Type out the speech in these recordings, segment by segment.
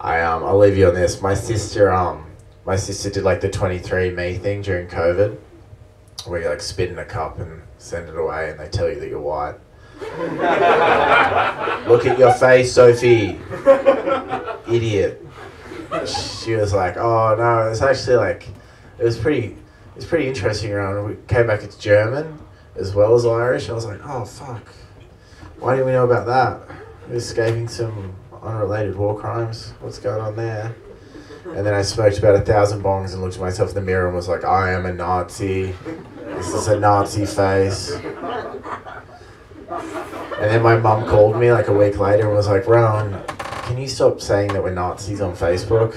I'll leave you on this. My sister did like the 23andMe thing during COVID, where you like spit in a cup and send it away, and they tell you that you're white. Look at your face, Sophie. Idiot. She was like, oh no, it's actually like, it was pretty interesting around. We came back, it's German as well as Irish. I was like, oh fuck, why didn't we know about that? We're escaping some unrelated war crimes. What's going on there? And then I smoked about 1,000 bongs and looked at myself in the mirror and was like, I am a Nazi. This is a Nazi face. And then my mum called me like a week later and was like, Rohan, can you stop saying that we're Nazis on Facebook?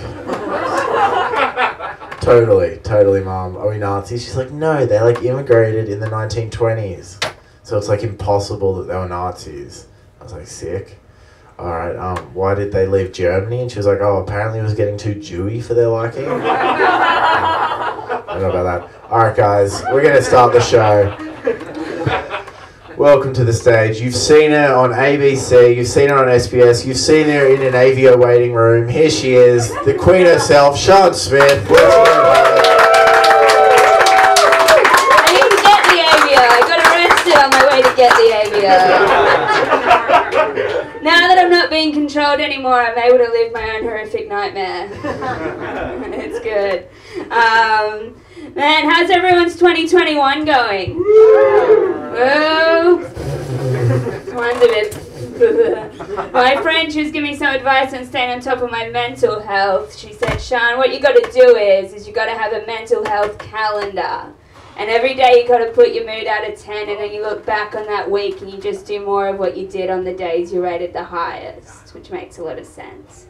Totally, Mum. Are we Nazis? She's like, no, they like immigrated in the 1920s. So it's like impossible that they were Nazis. I was like, sick. Alright, why did they leave Germany? And she was like, oh, apparently it was getting too Jewy for their liking. I don't know about that. Alright guys, we're going to start the show. Welcome to the stage. You've seen her on ABC, you've seen her on SBS, you've seen her in an AVO waiting room. Here she is, the queen herself, Sian Smyth. I need to get the AVO. I got arrested on my way to get the AVO. Now that I'm not being controlled anymore, I'm able to live my own horrific nightmare. It's good. Man, how's everyone's 2021 going? Whoa! Mine's a bit... My friend, she was giving me some advice on staying on top of my mental health. She said, Sian, what you got to do is you got to have a mental health calendar. And every day you got to put your mood out of 10, and then you look back on that week and you just do more of what you did on the days you rated the highest, which makes a lot of sense.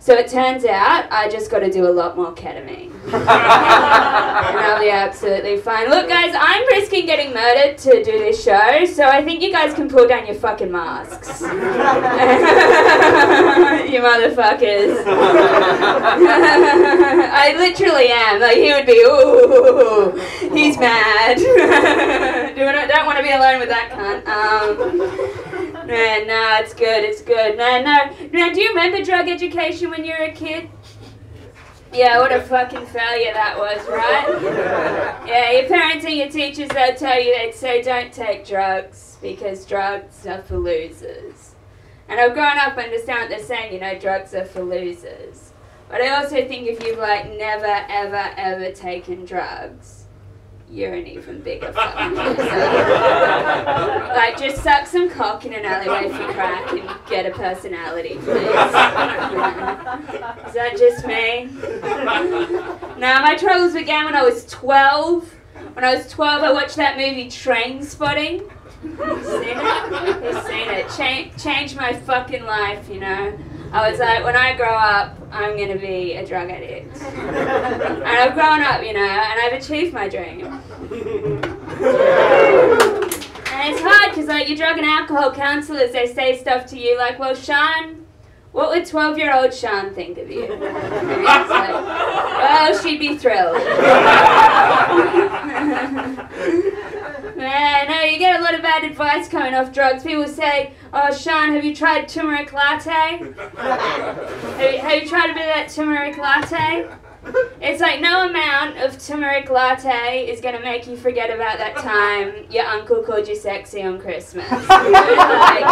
So it turns out I just got to do a lot more ketamine. And I'll be absolutely fine. Look guys, I'm risking getting murdered to do this show, so I think you guys can pull down your fucking masks. You motherfuckers. I literally am. Like, he would be, ooh, he's mad. Don't want to be alone with that cunt. Man, no, it's good, it's good. No. Now, do you remember drug education when you were a kid? Yeah, what a fucking failure that was, right? Yeah, your parents and your teachers, they'd tell you, they'd say, don't take drugs, because drugs are for losers. And I've grown up understand what they're saying, you know, drugs are for losers. But I also think if you've, like, never, ever, ever taken drugs, you're an even bigger fucking loser. Like, just suck some cock in an alleyway for crack and get a personality, please. Is that just me? No, my troubles began when I was 12. When I was 12, I watched that movie Trainspotting. You've seen it? You've seen it. Changed my fucking life, you know. I was like, when I grow up, I'm going to be a drug addict. And I've grown up, you know, and I've achieved my dream. And it's hard because, like, your drug and alcohol counselors, they say stuff to you like, well, Sian, what would 12-year-old Sian think of you? And it's like, well, she'd be thrilled. Man, no, you get a lot of bad advice coming off drugs. People say, oh, Sian, have you tried turmeric latte? Have you tried a bit of that turmeric latte? It's like no amount of turmeric latte is going to make you forget about that time your uncle called you sexy on Christmas. Like,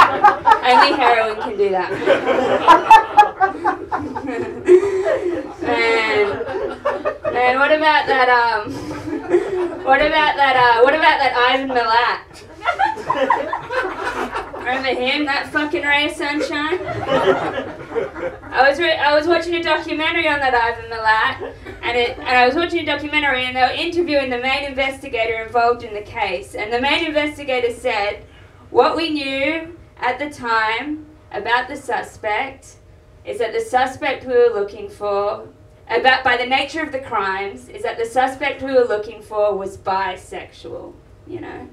only heroin can do that. Man, what about that, what about that Ivan Milat? Remember him, that fucking ray of sunshine? I was watching a documentary on that Ivan Milat, and I was watching a documentary, and they were interviewing the main investigator involved in the case, and the main investigator said, what we knew at the time about the suspect is that the suspect we were looking for, by the nature of the crimes, is that the suspect we were looking for was bisexual, you know?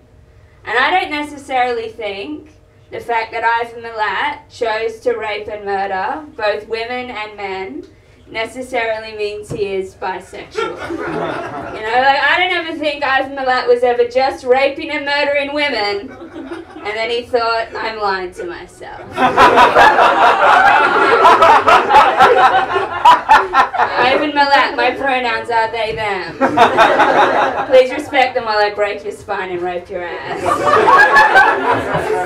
And I don't necessarily think the fact that Ivan Milat chose to rape and murder both women and men necessarily means he is bisexual. You know, like, I don't ever think Ivan Milat was ever just raping and murdering women, and then he thought, I'm lying to myself. My pronouns are they, them. Please respect them while I break your spine and rape your ass.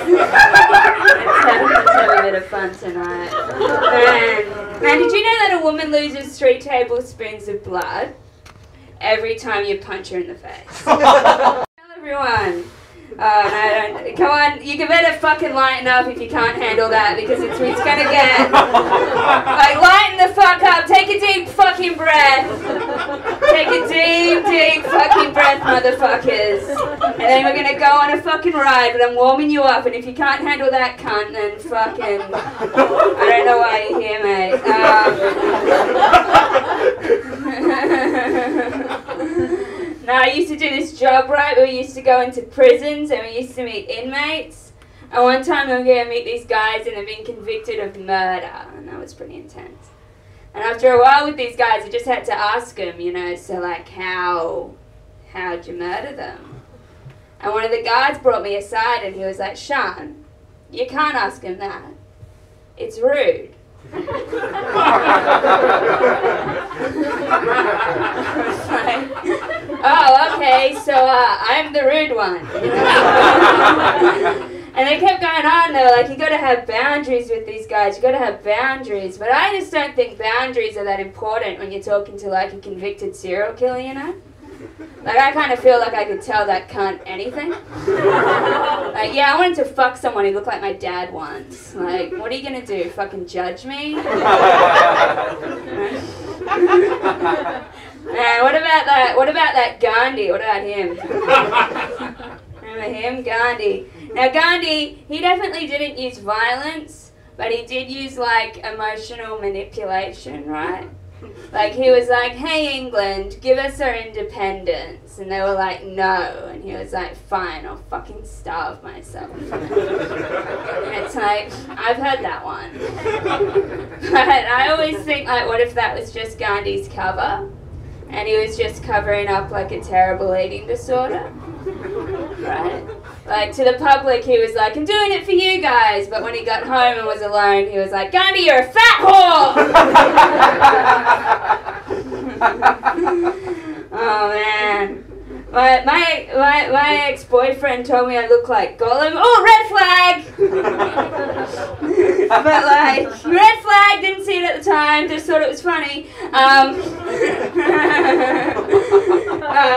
Let's have a bit of fun tonight. Man, did you know that a woman loses 3 tablespoons of blood every time you punch her in the face? Tell everyone. No, come on, you can better fucking lighten up if you can't handle that, because it's gonna get, like, lighten the fuck up, take a deep fucking breath, take a deep fucking breath, motherfuckers, and then we're gonna go on a fucking ride, but I'm warming you up, and if you can't handle that cunt, then fucking, I don't know why you're here, mate. No, I used to do this job, right, where we used to go into prisons and we used to meet inmates. And one time we were going to meet these guys and they've been convicted of murder, and that was pretty intense. And after a while with these guys, I just had to ask them, you know, so like, how'd you murder them? And one of the guards brought me aside and he was like, Sian, you can't ask him that. It's rude. Like, oh, okay, so I'm the rude one. And they kept going on, they were like, you gotta have boundaries with these guys, you gotta have boundaries. But I just don't think boundaries are that important when you're talking to like a convicted serial killer, you know? Like, I kind of feel like I could tell that cunt anything. Like, yeah, I wanted to fuck someone who looked like my dad once. Like, what are you gonna do, fucking judge me? Man, what about that Gandhi? What about him? Remember him, Gandhi? Now, Gandhi, he definitely didn't use violence, but he did use, like, emotional manipulation, right? Like, he was like, hey, England, give us our independence. And they were like, no. And he was like, fine, I'll fucking starve myself. And it's like, I've heard that one. But I always think, like, what if that was just Gandhi's cover? And he was just covering up, like, a terrible eating disorder? Right? Like, to the public, he was like, I'm doing it for you guys. But when he got home and was alone, he was like, Gandhi, you're a fat whore! Oh, man. My ex-boyfriend told me I look like Gollum. Oh, red flag! But, like, red flag, didn't see it at the time, just thought it was funny.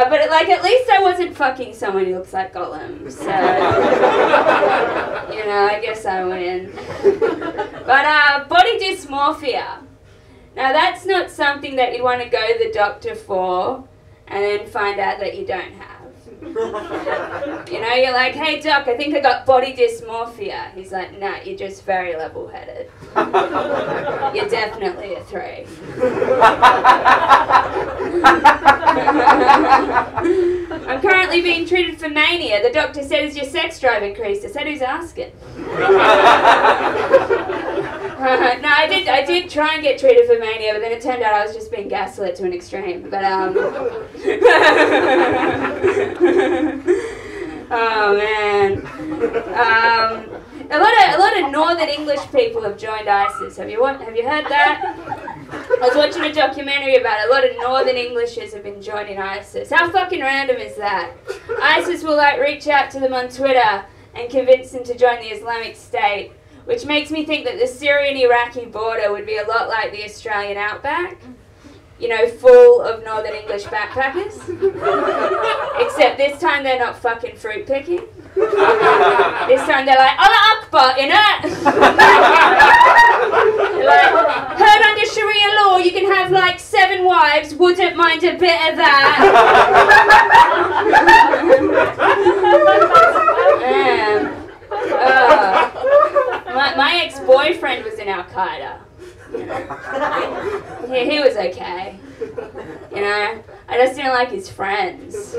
But, like, at least I wasn't fucking someone who looks like Gollum, so, you know, I guess I win. But, body dysmorphia. Now, that's not something that you'd want to go to the doctor for and then find out that you don't have. You know, you're like, hey doc, I think I got body dysmorphia. He's like, nah, you're just very level-headed. You're definitely a 3. I'm currently being treated for mania. The doctor said, has your sex drive increased? I said, who's asking? No, I did try and get treated for mania, but then it turned out I was just being gaslit to an extreme. But oh man, a lot of Northern English people have joined ISIS. Have you heard that? I was watching a documentary about it. A lot of Northern Englishers have been joining ISIS. How fucking random is that? ISIS will like reach out to them on Twitter and convince them to join the Islamic State, which makes me think that the Syrian-Iraqi border would be a lot like the Australian outback. You know, full of Northern English backpackers. Except this time they're not fucking fruit picking. This time they're like, Allah Akbar, innit? Like, heard under Sharia law you can have like 7 wives, wouldn't mind a bit of that. My ex-boyfriend was in Al-Qaeda. You know. He was okay. You know, I just didn't like his friends.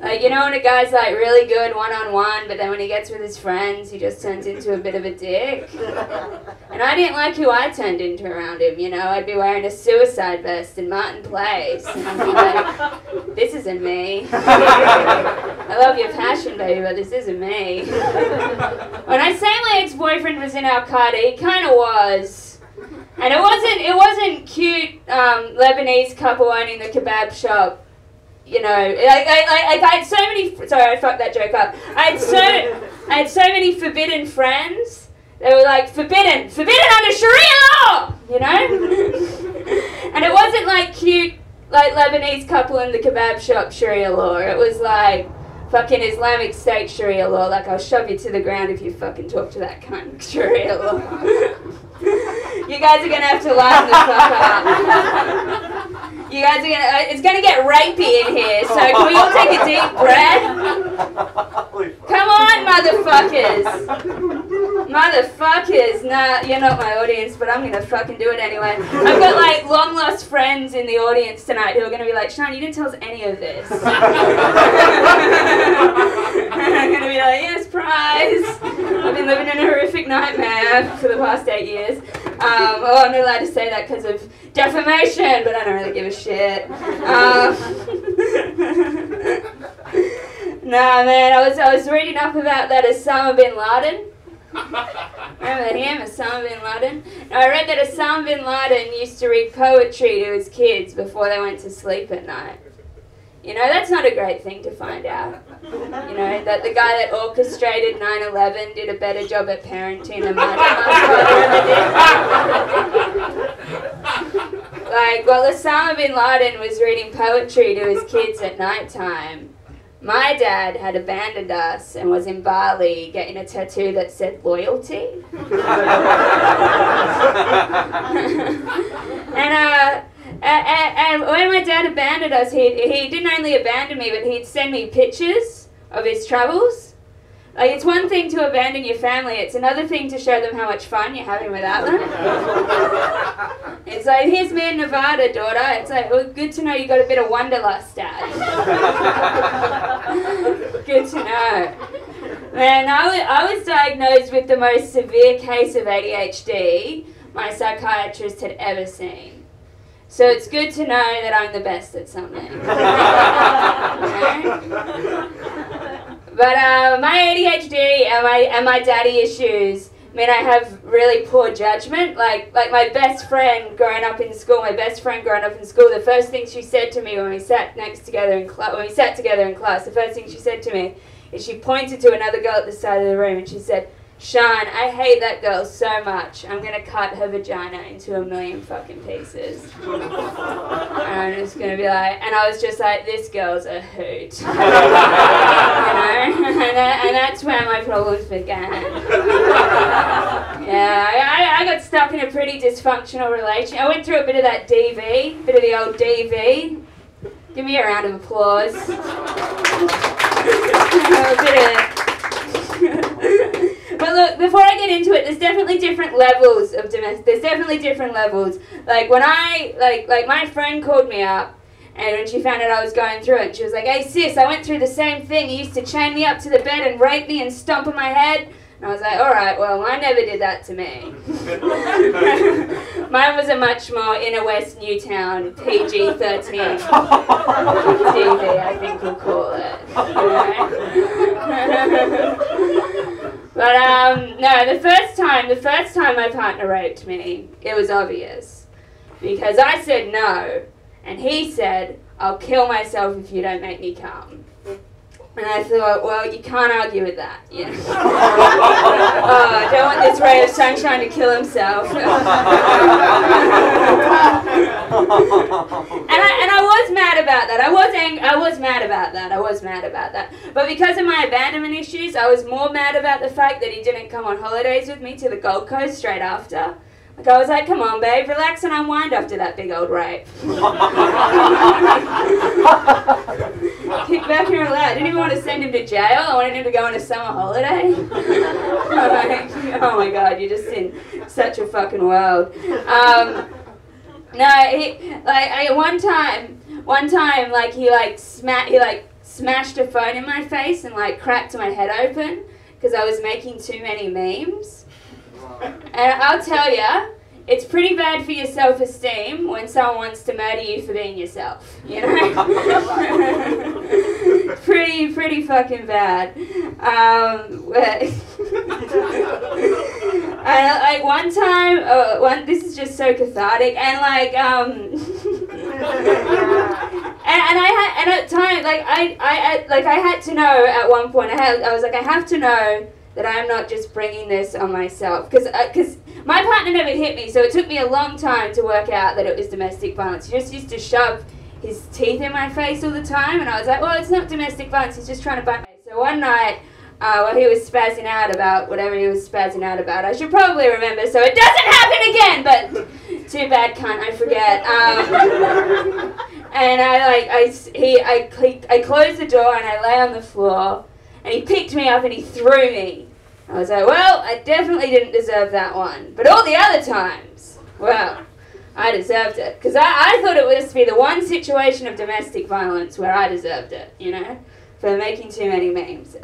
Like, you know when a guy's like really good one-on-one, but then when he gets with his friends, he just turns into a bit of a dick. And I didn't like who I turned into around him, you know. I'd be wearing a suicide vest in Martin Place. And I'd be like, this isn't me. I love your passion, baby, but this isn't me. When I say my ex-boyfriend was in Al-Qaeda, he kind of was. And it wasn't cute Lebanese couple owning the kebab shop. You know, I had so many. Sorry, I fucked that joke up. I had so many forbidden friends. They were like forbidden under Sharia law. You know, and it wasn't like cute, like Lebanese couple in the kebab shop Sharia law. It was like fucking Islamic State Sharia law. Like I'll shove you to the ground if you fucking talk to that cunt Sharia law. You guys are gonna have to line the fuck up. You guys are gonna. It's gonna get rapey in here. So can we all take a deep breath? Come on, motherfuckers. Motherfuckers. Nah, you're not my audience, but I'm gonna fucking do it anyway. I've got like long lost friends in the audience tonight who are gonna be like, Sean, you didn't tell us any of this. I'm gonna be like, yes, prize. I've been living in a horrific nightmare for the past 8 years. I'm not allowed to say that because of defamation, but I don't really give a shit. Nah, man, I was reading up about that Osama bin Laden. Remember him, Osama bin Laden? Now, I read that Osama bin Laden used to read poetry to his kids before they went to sleep at night. You know, that's not a great thing to find out. You know, that the guy that orchestrated 9/11 did a better job at parenting than my father ever did. Like, while Osama bin Laden was reading poetry to his kids at nighttime, my dad had abandoned us and was in Bali getting a tattoo that said loyalty. And when my dad abandoned us, he didn't only abandon me, but he'd send me pictures of his travels. Like, it's one thing to abandon your family, it's another thing to show them how much fun you're having without them. It's like, here's me in Nevada, daughter. It's like, well, good to know you got a bit of wanderlust, Dad. Good to know. Man, I was diagnosed with the most severe case of ADHD my psychiatrist had ever seen. So it's good to know that I'm the best at something. But my ADHD and my daddy issues mean I have really poor judgment. Like my best friend growing up in school, the first thing she said to me when we sat together in class, the first thing she said to me is she pointed to another girl at the side of the room and she said, Sean, I hate that girl so much. I'm going to cut her vagina into a million fucking pieces. And I'm just going to be like, and I was just like, this girl's a hoot. You know? And that's where my problems began. Yeah, I got stuck in a pretty dysfunctional relationship. I went through a bit of that DV, bit of the old DV. Give me a round of applause. But look, before I get into it, there's definitely different levels of Like when like my friend called me up, and when she found out I was going through it, she was like, hey sis, I went through the same thing. You used to chain me up to the bed and rape me and stomp on my head. And I was like, alright, well, I never did that to me. Mine was a much more inner west Newtown PG-13 TV, I think we'll call it. But no, the first time my partner raped me, it was obvious. Because I said no, and he said, I'll kill myself if you don't make me come. And I thought, well, you can't argue with that, you know. Oh, I don't want this ray of sunshine to kill himself. And I was mad about that. I was mad about that. But because of my abandonment issues, I was more mad about the fact that he didn't come on holidays with me to the Gold Coast straight after. Like, I was like, come on, babe, relax and unwind after that big old rape. Kick back and relax. I didn't even want to send him to jail. I wanted him to go on a summer holiday. Like, oh my God, you're just in such a fucking world. No, one time, like, he smashed a phone in my face and, like, cracked my head open because I was making too many memes. And I'll tell ya, it's pretty bad for your self-esteem when someone wants to murder you for being yourself, you know? pretty fucking bad. And like one time, this is just so cathartic, and like and at time like I had to know at one point. I was like, I have to know that I'm not just bringing this on myself, because my partner never hit me, so it took me a long time to work out that it was domestic violence. He just used to shove his teeth in my face all the time, and I was like, well, it's not domestic violence, he's just trying to bite me. So one night, while he was spazzing out about whatever he was spazzing out about, I should probably remember so it doesn't happen again, but too bad, cunt, I forget. And I closed the door and I lay on the floor, and he picked me up and he threw me. I was like, well, I definitely didn't deserve that one. But all the other times, well, I deserved it. Because I thought it was to be the one situation of domestic violence where I deserved it, you know, for making too many memes.